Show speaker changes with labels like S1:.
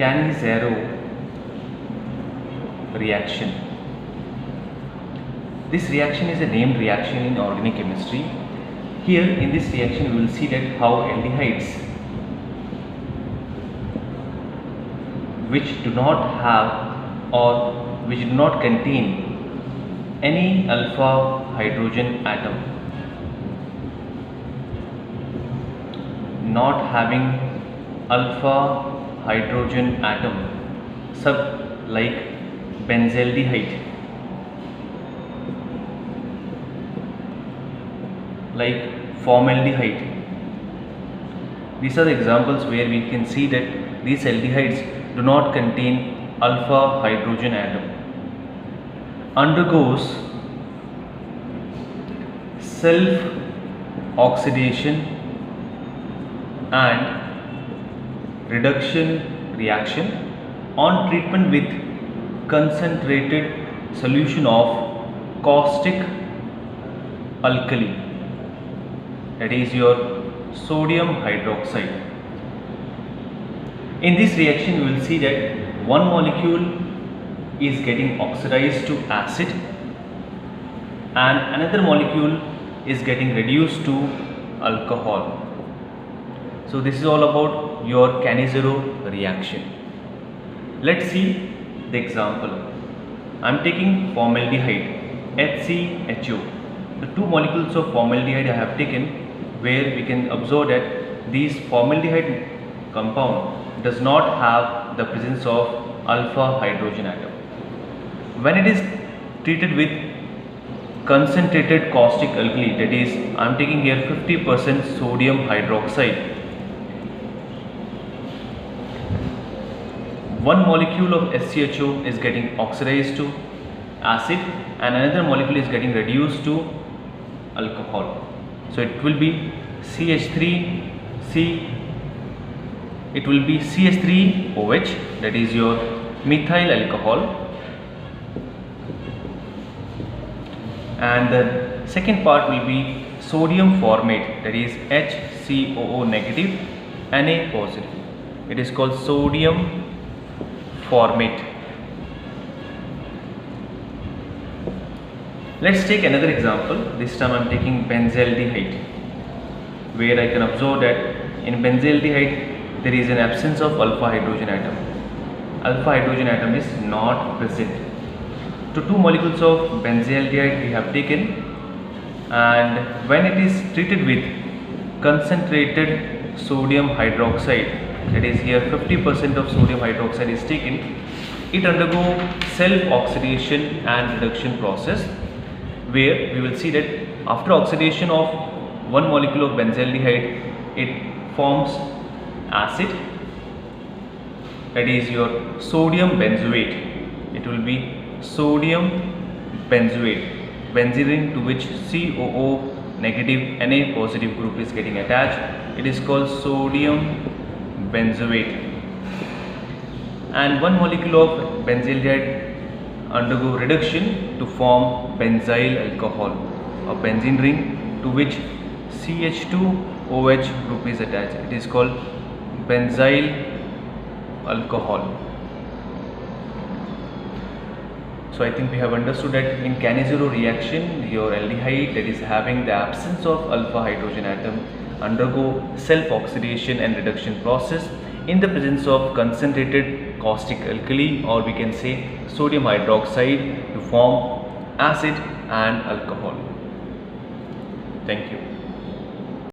S1: Cannizzaro reaction. This reaction is a named reaction in organic chemistry. Here in this reaction we will see that how aldehydes which do not have or which do not contain any alpha hydrogen atom, not having alpha hydrogen atom, sub like benzaldehyde, like formaldehyde. These are the examples where we can see that these aldehydes do not contain alpha hydrogen atom, undergoes self oxidation and reduction reaction on treatment with concentrated solution of caustic alkali, that is your sodium hydroxide. In this reaction you will see that one molecule is getting oxidized to acid and another molecule is getting reduced to alcohol. So this is all about your Cannizzaro reaction. Let's see the example. I am taking formaldehyde, HCHO. The two molecules of formaldehyde I have taken, where we can observe that this formaldehyde compound does not have the presence of alpha hydrogen atom. When it is treated with concentrated caustic alkali, that is I am taking here 50% sodium hydroxide, one molecule of SCHO is getting oxidized to acid and another molecule is getting reduced to alcohol. So it will be CH3C, it will be CH3OH, that is your methyl alcohol, and the second part will be sodium formate, that is HCOO negative Na positive. It is called sodium formate. Let's take another example. This time I am taking benzaldehyde, where I can observe that in benzaldehyde there is an absence of alpha hydrogen atom. Alpha hydrogen atom is not present. So two molecules of benzaldehyde we have taken, and when it is treated with concentrated sodium hydroxide, that is here 50% of sodium hydroxide is taken, it undergoes self-oxidation and reduction process, where we will see that after oxidation of one molecule of benzaldehyde, it forms acid, that is your sodium benzoate. It will be sodium benzoate, benzene to which COO negative Na positive group is getting attached. It is called sodium benzoate, and one molecule of benzaldehyde undergo reduction to form benzyl alcohol, a benzene ring to which CH2OH group is attached. It is called benzyl alcohol. So I think we have understood that in Cannizzaro reaction, your aldehyde that is having the absence of alpha hydrogen atom undergo self-oxidation and reduction process in the presence of concentrated caustic alkali, or we can say sodium hydroxide, to form acid and alcohol. Thank you.